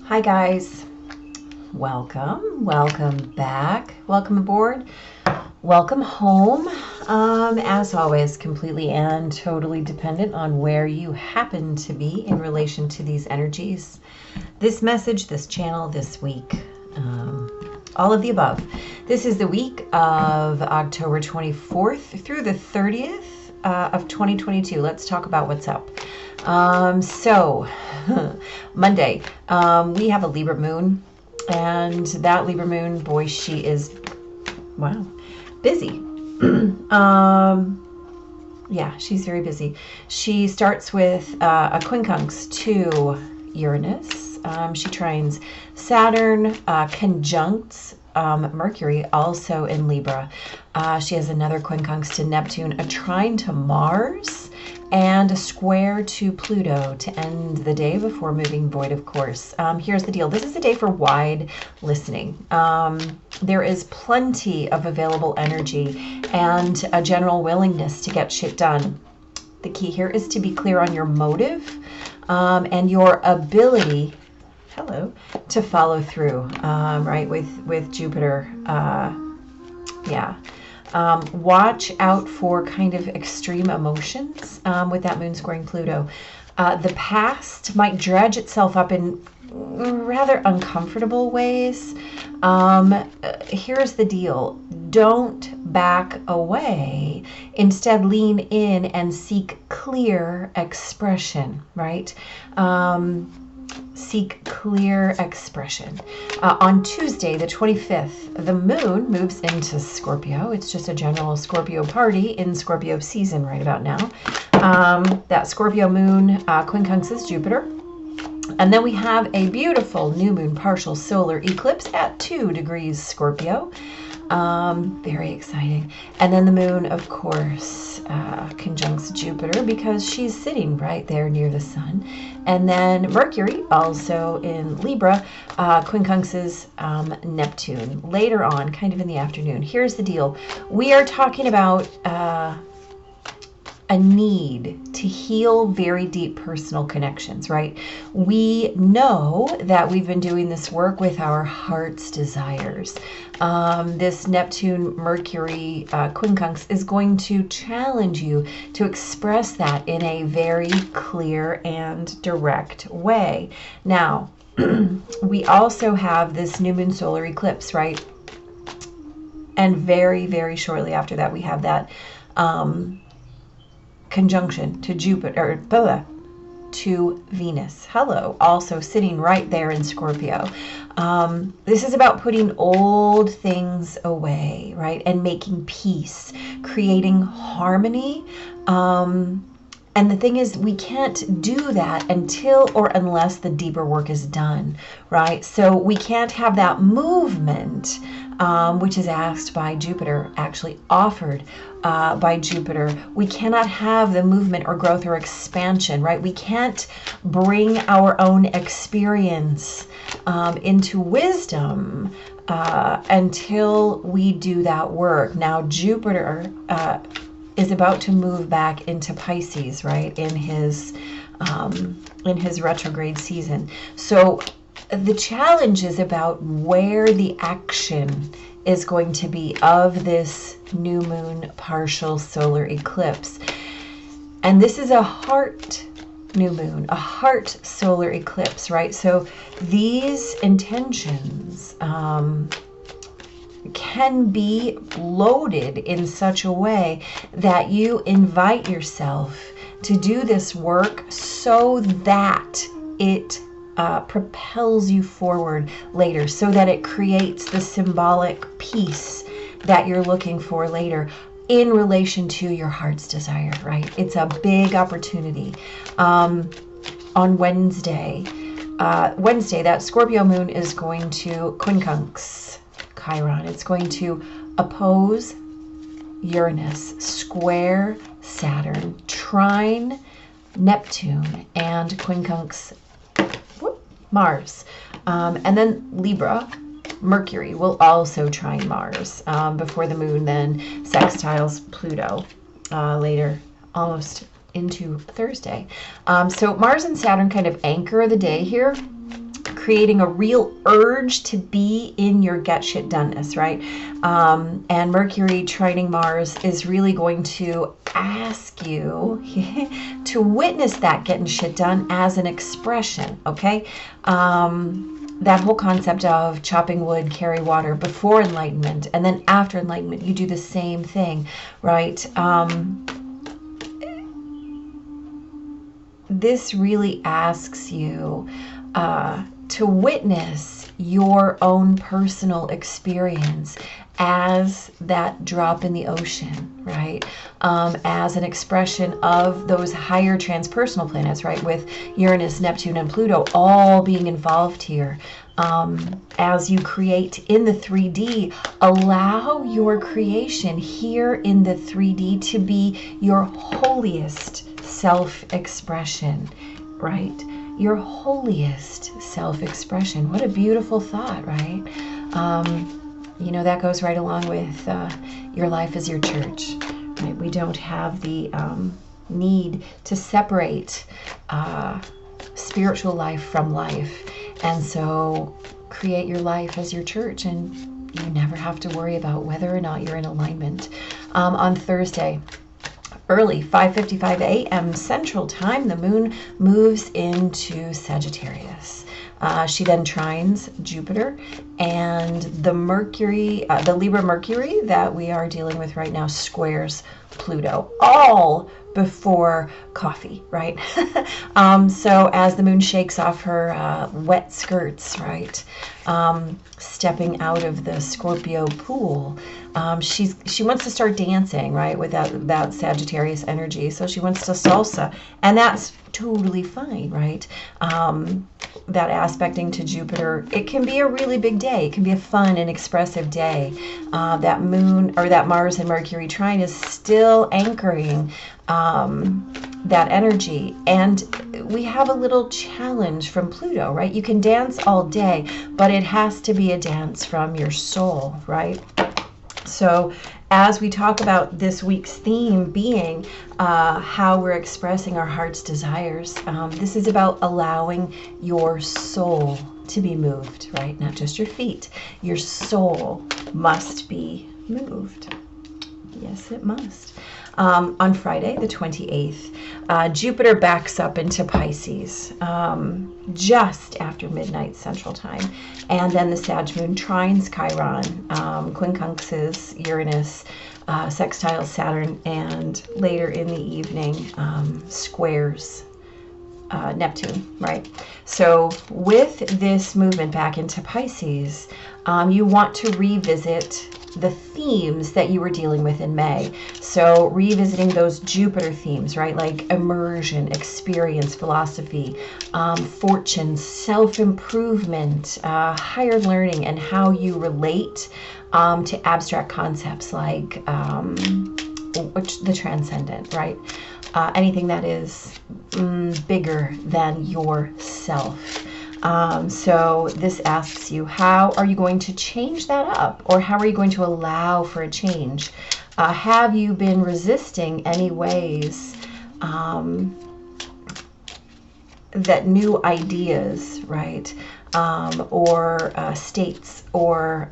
Hi guys, welcome back, welcome aboard, welcome home. As always, completely and totally dependent on where you happen to be in relation to these energies, this message, this channel, this week, all of the above. This is the week of October 24th through the 30th of 2022. Let's talk about what's up. So Monday, we have a Libra moon, and that Libra moon, boy, she is, wow, busy. Yeah, she's very busy. She starts with a quincunx to Uranus. She trines Saturn, conjuncts Mercury, also in Libra. She has another quincunx to Neptune, a trine to Mars, and a square to Pluto to end the day before moving void of course. Here's the deal. This is a day for wide listening. There is plenty of available energy and a general willingness to get shit done. The key here is to be clear on your motive and your ability, to follow through, right, with Jupiter. Yeah. Watch out for kind of extreme emotions with that moon squaring Pluto. The past might dredge itself up in rather uncomfortable ways. Here's the deal. Don't back away. Instead, lean in and seek clear expression, right? Seek clear expression. On Tuesday, the 25th, the moon moves into Scorpio. It's just a general Scorpio party in Scorpio season right about now. That Scorpio moon quincunx is Jupiter. And then we have a beautiful new moon partial solar eclipse at 2 degrees Scorpio. Very exciting. And then the moon, of course, conjuncts Jupiter because she's sitting right there near the sun. And then Mercury, also in Libra, quincunxes Neptune later on, kind of in the afternoon. Here's the deal. We are talking about a need to heal very deep personal connections, right? We know that we've been doing this work with our heart's desires. This Neptune Mercury quincunx is going to challenge you to express that in a very clear and direct way. Now, we also have this new moon solar eclipse, right? And very, very shortly after that, we have that conjunction to Jupiter, to Venus. Also sitting right there in Scorpio. This is about putting old things away, right? And making peace, creating harmony. And the thing is, we can't do that until or unless the deeper work is done, right? So we can't have that movement, which is asked by Jupiter, actually offered by Jupiter. We cannot have the movement or growth or expansion, right? We can't bring our own experience into wisdom until we do that work. Now, Jupiter is about to move back into Pisces, right, in his retrograde season. So the challenge is about where the action is going to be of this new moon partial solar eclipse. And this is a heart new moon, a heart solar eclipse, right? So these intentions can be loaded in such a way that you invite yourself to do this work so that it propels you forward later, so that it creates the symbolic peace that you're looking for later in relation to your heart's desire, right? It's a big opportunity. On Wednesday, that Scorpio moon is going to quincunx Chiron. It's going to oppose Uranus, square Saturn, trine Neptune, and quincunx Mars. And then Libra, Mercury will also trine Mars before the moon then sextiles Pluto later, almost into Thursday. So Mars and Saturn kind of anchor the day here, creating a real urge to be in your get shit doneness, right? And Mercury trining Mars is really going to ask you to witness that getting shit done as an expression, okay? That whole concept of chopping wood, carry water before enlightenment, and then after enlightenment, you do the same thing, right? This really asks you to witness your own personal experience as that drop in the ocean, right? As an expression of those higher transpersonal planets, right? With Uranus, Neptune, and Pluto all being involved here. As you create in the 3D, allow your creation here in the 3D to be your holiest self-expression, right? Your holiest self-expression. What a beautiful thought, right? You know, that goes right along with your life as your church, right? We don't have the need to separate spiritual life from life. And so create your life as your church, and you never have to worry about whether or not you're in alignment. On Thursday, early 5:55 a.m. Central Time, the moon moves into Sagittarius. She then trines Jupiter, and the Mercury, the Libra Mercury that we are dealing with right now squares Pluto, all before coffee, right? So as the moon shakes off her wet skirts, right, stepping out of the Scorpio pool, she wants to start dancing, right, with that Sagittarius energy. So she wants to salsa, and that's totally fine, right? That aspecting to Jupiter, it can be a really big day. It can be a fun and expressive day. That moon, or that Mars and Mercury trine, is still anchoring that energy. And we have a little challenge from Pluto, right? You can dance all day, but it has to be a dance from your soul, right? So as we talk about this week's theme being how we're expressing our heart's desires, this is about allowing your soul to be moved, right? Not just your feet. Your soul must be moved. Yes, it must. On Friday, the 28th, Jupiter backs up into Pisces just after midnight Central Time. And then the Sag Moon trines Chiron, quincunxes Uranus, sextiles Saturn, and later in the evening squares Neptune, right? So with this movement back into Pisces, you want to revisit the themes that you were dealing with in May. So revisiting those Jupiter themes, right? Like immersion, experience, philosophy, fortune, self-improvement, higher learning, and how you relate to abstract concepts like the transcendent, right? Anything that is bigger than yourself. So this asks you, how are you going to change that up? Or how are you going to allow for a change? Have you been resisting any ways that new ideas, right, or states or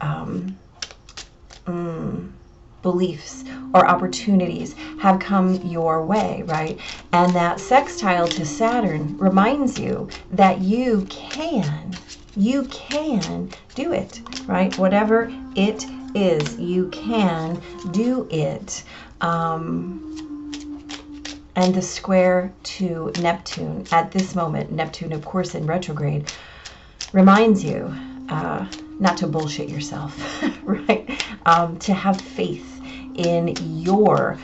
beliefs or opportunities have come your way, right? And that sextile to Saturn reminds you that you can do it, right? Whatever it is, you can do it. And the square to Neptune at this moment, Neptune, of course, in retrograde, reminds you not to bullshit yourself, right? To have faith in your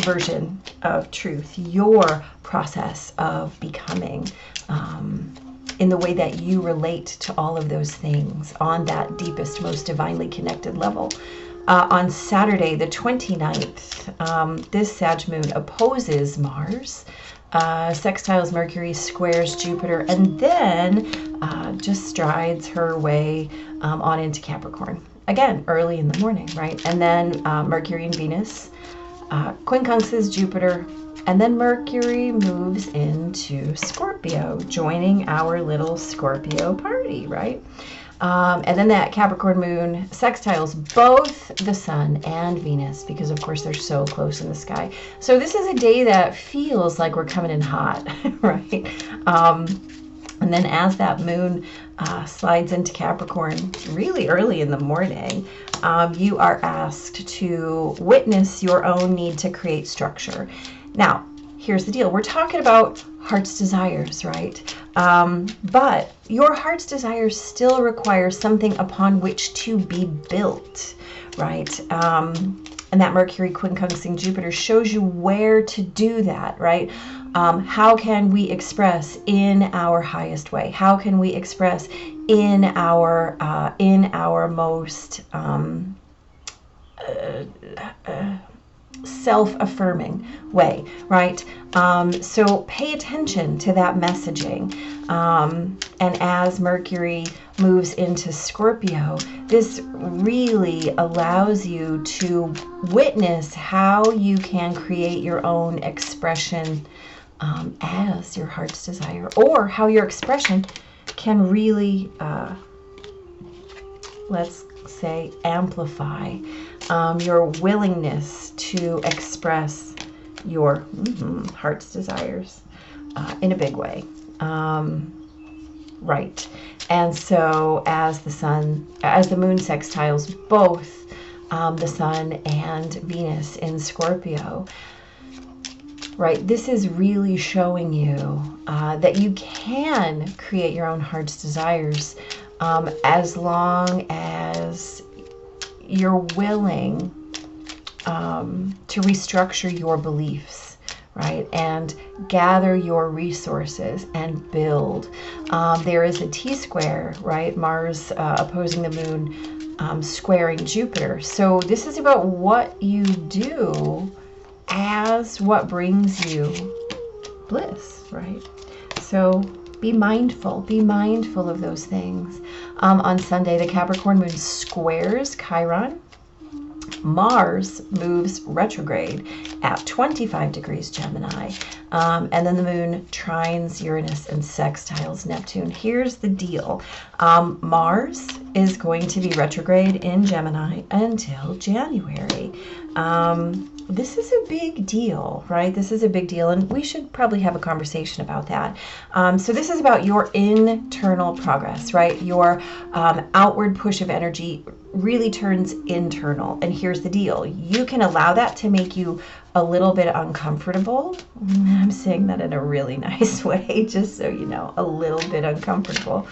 version of truth, your process of becoming, in the way that you relate to all of those things on that deepest, most divinely connected level. On Saturday, the 29th, this Sag Moon opposes Mars, sextiles Mercury, squares Jupiter, and then just strides her way on into Capricorn. Again, early in the morning, right? And then Mercury and Venus quincunxes Jupiter, and then Mercury moves into Scorpio, joining our little Scorpio party, right? And then that Capricorn moon sextiles both the sun and Venus, because of course they're so close in the sky. So this is a day that feels like we're coming in hot, right? And then as that moon slides into Capricorn really early in the morning, you are asked to witness your own need to create structure. Now, here's the deal. We're talking about heart's desires, right? But your heart's desires still require something upon which to be built, right? And that Mercury quincunxing Jupiter shows you where to do that, right? How can we express in our highest way? How can we express in our most self-affirming way, right? So pay attention to that messaging. And as Mercury moves into Scorpio, this really allows you to witness how you can create your own expression as your heart's desire, or how your expression can really, let's say, amplify your willingness to express your heart's desires in a big way. Right. And so as the moon sextiles both the sun and Venus in Scorpio, right, this is really showing you that you can create your own heart's desires as long as you're willing to restructure your beliefs, right, and gather your resources and build. There is a T-square, right, Mars opposing the moon, squaring Jupiter. So this is about what you do as what brings you bliss, right? So be mindful of those things. On Sunday, the Capricorn moon squares Chiron. Mars moves retrograde at 25 degrees Gemini. And then the moon trines Uranus and sextiles Neptune. Here's the deal. Mars is going to be retrograde in Gemini until January. This is a big deal, right? This is a big deal, and we should probably have a conversation about that. So this is about your internal progress, right? Your outward push of energy really turns internal. And here's the deal. You can allow that to make you a little bit uncomfortable. I'm saying that in a really nice way, just so you know, a little bit uncomfortable.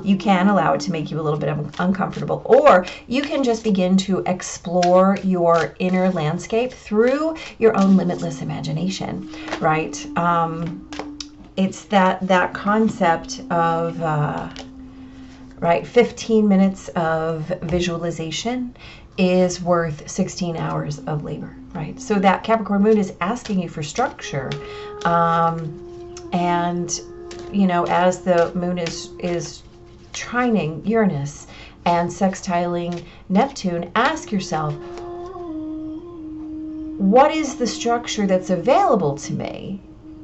You can allow it to make you a little bit uncomfortable, or you can just begin to explore your inner landscape through your own limitless imagination, right? It's that concept of, right, 15 minutes of visualization is worth 16 hours of labor, right? So that Capricorn moon is asking you for structure. And, you know, as the moon is trining Uranus and sextiling Neptune, ask yourself, what is the structure that's available to me?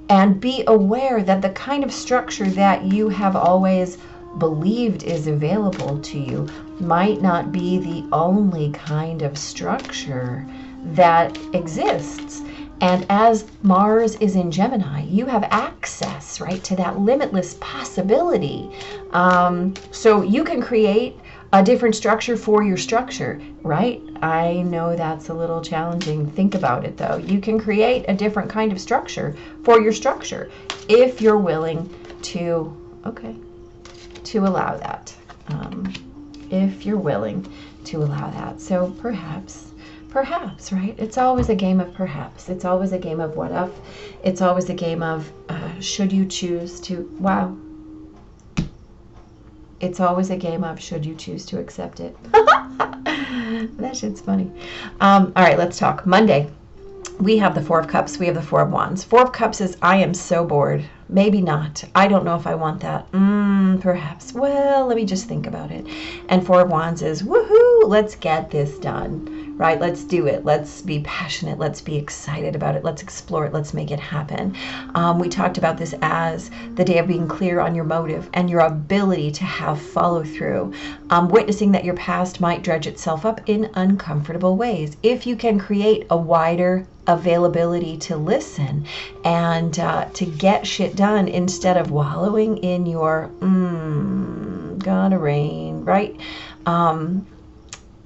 And be aware that the kind of structure that you have always believed is available to you might not be the only kind of structure that exists. And as Mars is in Gemini, you have access, right, to that limitless possibility. So you can create a different structure for your structure, right? I know that's a little challenging. Think about it, though. You can create a different kind of structure for your structure if you're willing to, to allow that. If you're willing to allow that. So perhaps, right? It's always a game of perhaps. It's always a game of what if. It's always a game of should you choose to, wow. It's always a game of should you choose to accept it. That shit's funny. All right, let's talk. Monday, we have the Four of Cups. We have the Four of Wands. Four of Cups is I am so bored. Maybe not. I don't know if I want that. Perhaps. Well, let me just think about it. And Four of Wands is woohoo, let's get this done. right? Let's do it. Let's be passionate. Let's be excited about it. Let's explore it. Let's make it happen. We talked about this as the day of being clear on your motive and your ability to have follow through, witnessing that your past might dredge itself up in uncomfortable ways. If you can create a wider availability to listen and to get shit done instead of wallowing in your gonna rain, right?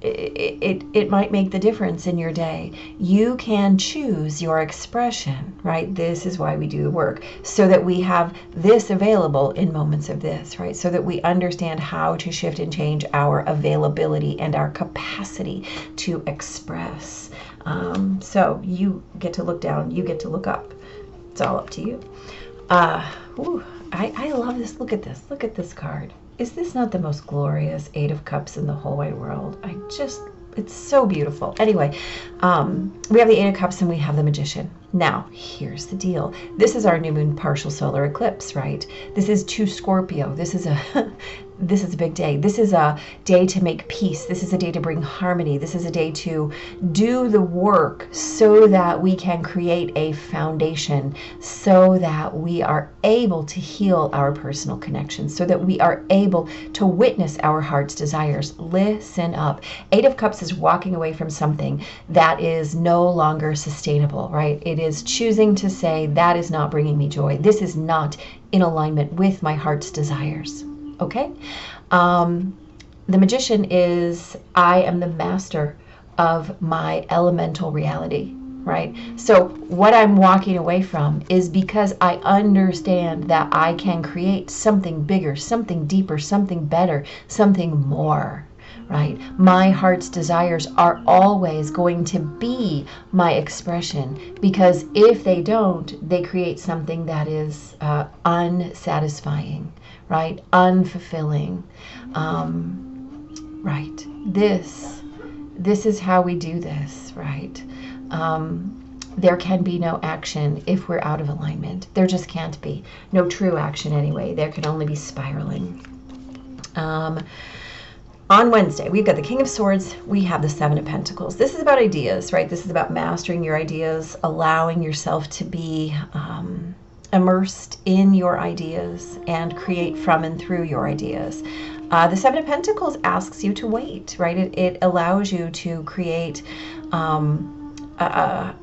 It might make the difference in your day. You can choose your expression, right? This is why we do the work, so that we have this available in moments of this, right? So that we understand how to shift and change our availability and our capacity to express. So you get to look down, you get to look up. It's all up to you. I love this. Look at this. Look at this card. Is this not the most glorious Eight of Cups in the whole wide world? It's so beautiful. Anyway, we have the Eight of Cups and we have the Magician. Now, here's the deal. This is our new moon partial solar eclipse, right? This is to Scorpio. This is a this is a big day. This is a day to make peace. This is a day to bring harmony. This is a day to do the work so that we can create a foundation, so that we are able to heal our personal connections, so that we are able to witness our heart's desires. Listen up. Eight of Cups is walking away from something that is no longer sustainable, right? It is choosing to say, that is not bringing me joy. This is not in alignment with my heart's desires. Okay? The Magician is, I am the master of my elemental reality, right? So what I'm walking away from is because I understand that I can create something bigger, something deeper, something better, something more, right? My heart's desires are always going to be my expression, because if they don't, they create something that is unsatisfying, right? Unfulfilling. Right. This is how we do this, right? There can be no action if we're out of alignment. There just can't be. No true action anyway. There can only be spiraling. On Wednesday, we've got the King of Swords. We have the Seven of Pentacles. This is about ideas, right? This is about mastering your ideas, allowing yourself to be immersed in your ideas and create from and through your ideas. The Seven of Pentacles asks you to wait, right? It allows you to create a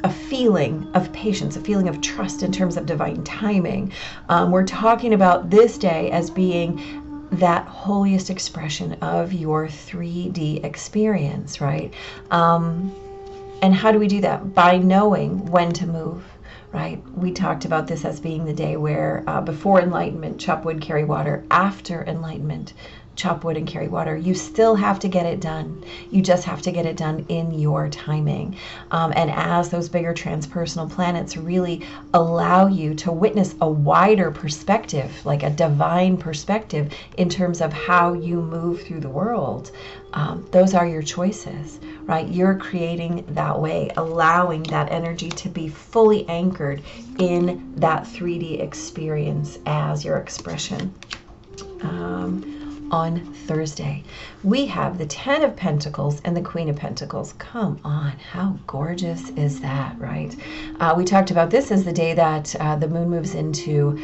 feeling of patience, a feeling of trust in terms of divine timing. We're talking about this day as being that holiest expression of your 3D experience, right? And how do we do that? By knowing when to move, right? We talked about this as being the day where before enlightenment, chop wood, carry water. After enlightenment, chop wood and carry water. You still have to get it done. You just have to get it done in your timing. And as those bigger transpersonal planets really allow you to witness a wider perspective, like a divine perspective in terms of how you move through the world, those are your choices, right? You're creating that way, allowing that energy to be fully anchored in that 3D experience as your expression. On Thursday, we have the Ten of Pentacles and the Queen of Pentacles. Come on, how gorgeous is that, right? We talked about this as the day that the moon moves into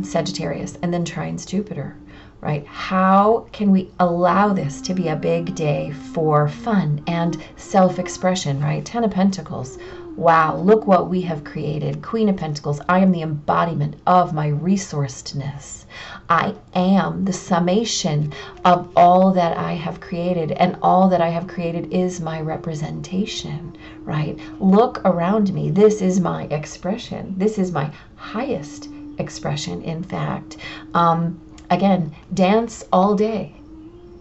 Sagittarius and then trines Jupiter, right? How can we allow this to be a big day for fun and self-expression, right? Ten of Pentacles. Wow, look what we have created. Queen of Pentacles, I am the embodiment of my resourcedness. I am the summation of all that I have created, and all that I have created is my representation, right? Look around me. This is my expression. This is my highest expression, in fact. Again, dance all day.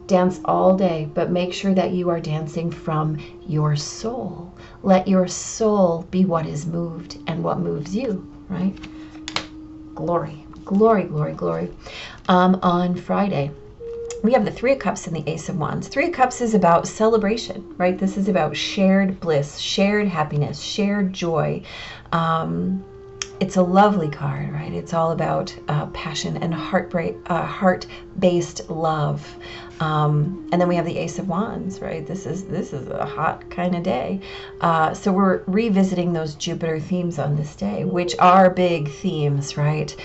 Dance all day, but make sure that you are dancing from your soul. Let your soul be what is moved and what moves you, right? Glory, glory, glory, glory. On Friday, we have the Three of Cups and the Ace of Wands. Three of Cups is about celebration, right? This is about shared bliss, shared happiness, shared joy. it's a lovely card, right? It's all about passion and heart-based love. And then we have the Ace of Wands, right? This is a hot kind of day. So we're revisiting those Jupiter themes on this day, which are big themes, right?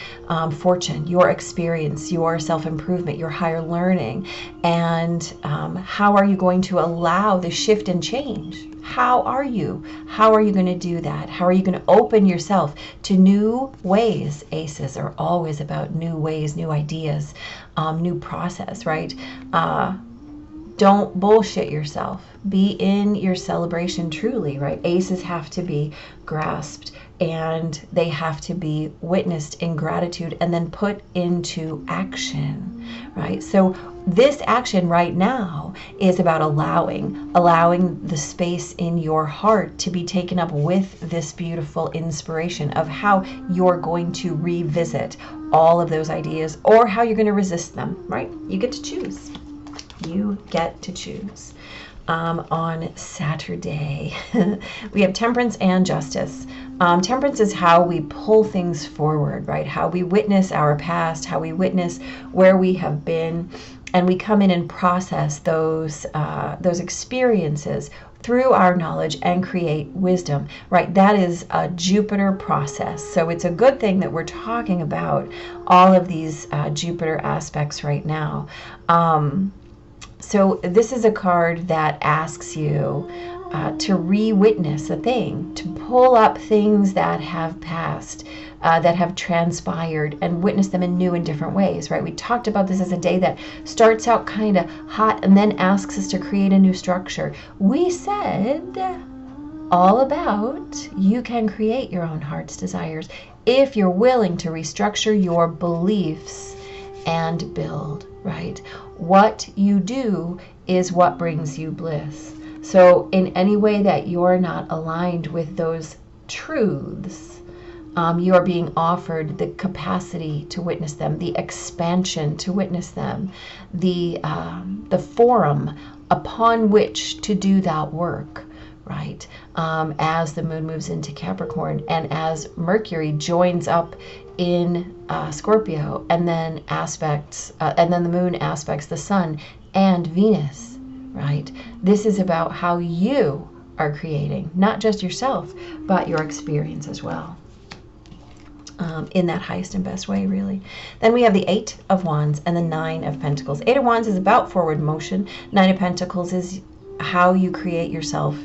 Fortune, your experience, your self-improvement, your higher learning, and how are you going to allow the shift and change? How are you? How are you going to do that? How are you going to open yourself to new ways? Aces are always about new ways, new ideas, new process, right? Don't bullshit yourself. Be in your celebration truly, right? Aces have to be grasped and they have to be witnessed in gratitude and then put into action, right? So this action right now is about allowing the space in your heart to be taken up with this beautiful inspiration of how you're going to revisit all of those ideas or how you're going to resist them, right? You get to choose. You get to choose. On Saturday, we have Temperance and Justice. Temperance is how we pull things forward, right? How we witness our past, how we witness where we have been, and we come in and process those experiences through our knowledge and create wisdom, right? That is a Jupiter process. So it's a good thing that we're talking about all of these Jupiter aspects right now. So this is a card that asks you to re-witness a thing, to pull up things that have passed, that have transpired, and witness them in new and different ways, right? We talked about this as a day that starts out kind of hot and then asks us to create a new structure. We said all about you can create your own heart's desires if you're willing to restructure your beliefs and build, right? What you do is what brings you bliss. So in any way that you're not aligned with those truths, you are being offered the capacity to witness them, the expansion to witness them, the forum upon which to do that work, right? As the moon moves into Capricorn and as Mercury joins up in Scorpio, and then the moon aspects the sun and Venus, right? This is about how you are creating, not just yourself, but your experience as well. In that highest and best way, really. Then we have the Eight of Wands and the Nine of Pentacles. Eight of Wands is about forward motion. Nine of Pentacles is how you create yourself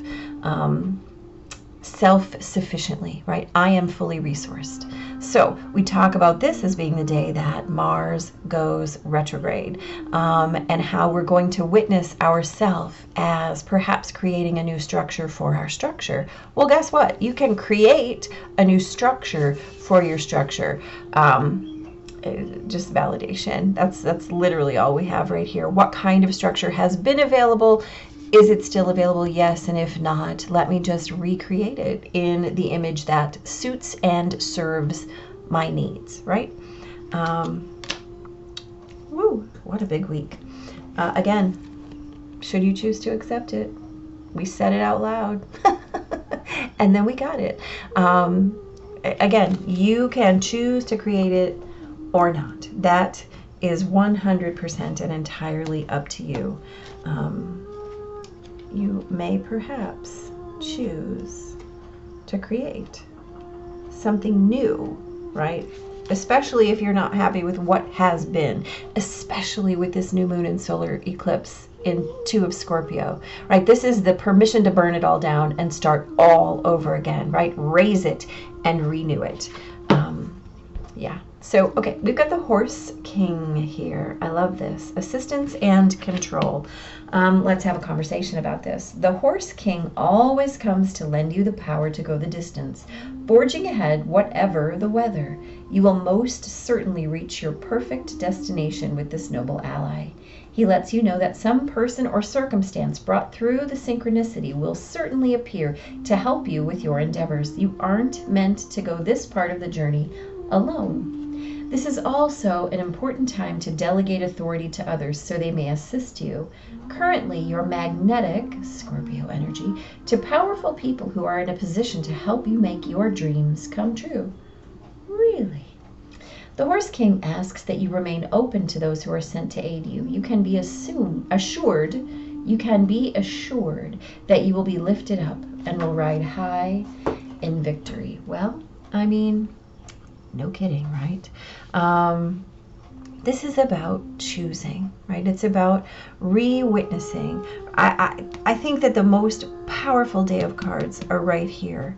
self-sufficiently, right? I am fully resourced. So we talk about this as being the day that Mars goes retrograde, and how we're going to witness ourselves as perhaps creating a new structure for our structure. Well, guess what? You can create a new structure for your structure. Just validation. That's literally all we have right here. What kind of structure has been available? Is it still available? Yes. And if not, let me just recreate it in the image that suits and serves my needs, right? Woo, what a big week. Again, should you choose to accept it, we said it out loud and then we got it. Again, you can choose to create it or not. That is 100% and entirely up to you. You may perhaps choose to create something new, right? Especially if you're not happy with what has been, especially with this new moon and solar eclipse in 2 of Scorpio, right? This is the permission to burn it all down and start all over again, right? Raise it and renew it. Yeah. So, okay, we've got the Horse King here. I love this. Assistance and control. Let's have a conversation about this. The Horse King always comes to lend you the power to go the distance, forging ahead whatever the weather. You will most certainly reach your perfect destination with this noble ally. He lets you know that some person or circumstance brought through the synchronicity will certainly appear to help you with your endeavors. You aren't meant to go this part of the journey alone. This is also an important time to delegate authority to others so they may assist you. Currently, you're magnetic, Scorpio energy, to powerful people who are in a position to help you make your dreams come true. Really? The Horse King asks that you remain open to those who are sent to aid you. You can be assured that you will be lifted up and will ride high in victory. Well, I mean, no kidding, right? This is about choosing, right? It's about re-witnessing. I think that the most powerful day of cards are right here.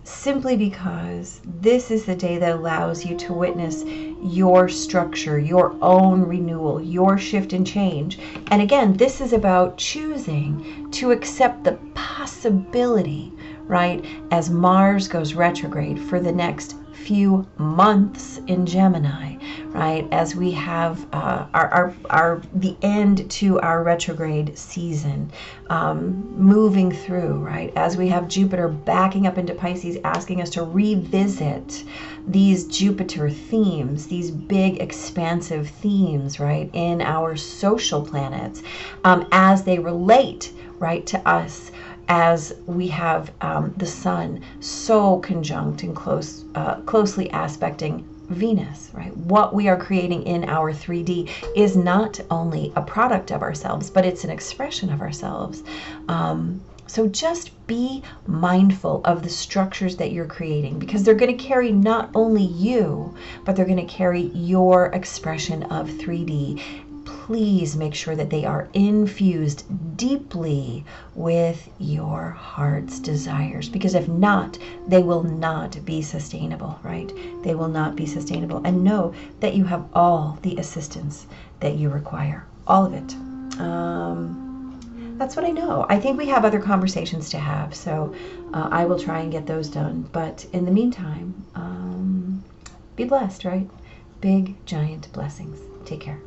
Simply because this is the day that allows you to witness your structure, your own renewal, your shift and change. And again, this is about choosing to accept the possibility, right, as Mars goes retrograde for the next few months in Gemini, right, as we have the end to our retrograde season, moving through, right, as we have Jupiter backing up into Pisces, asking us to revisit these Jupiter themes, these big expansive themes, right, in our social planets, as they relate, right, to us, as we have the Sun so conjunct and closely aspecting Venus, right? What we are creating in our 3D is not only a product of ourselves, but it's an expression of ourselves. So just be mindful of the structures that you're creating, because they're going to carry not only you, but they're going to carry your expression of 3D. Please make sure that they are infused deeply with your heart's desires, because if not, they will not be sustainable, right? They will not be sustainable. And know that you have all the assistance that you require, all of it. That's what I know. I think we have other conversations to have, so I will try and get those done. But in the meantime, be blessed, right? Big, giant blessings. Take care.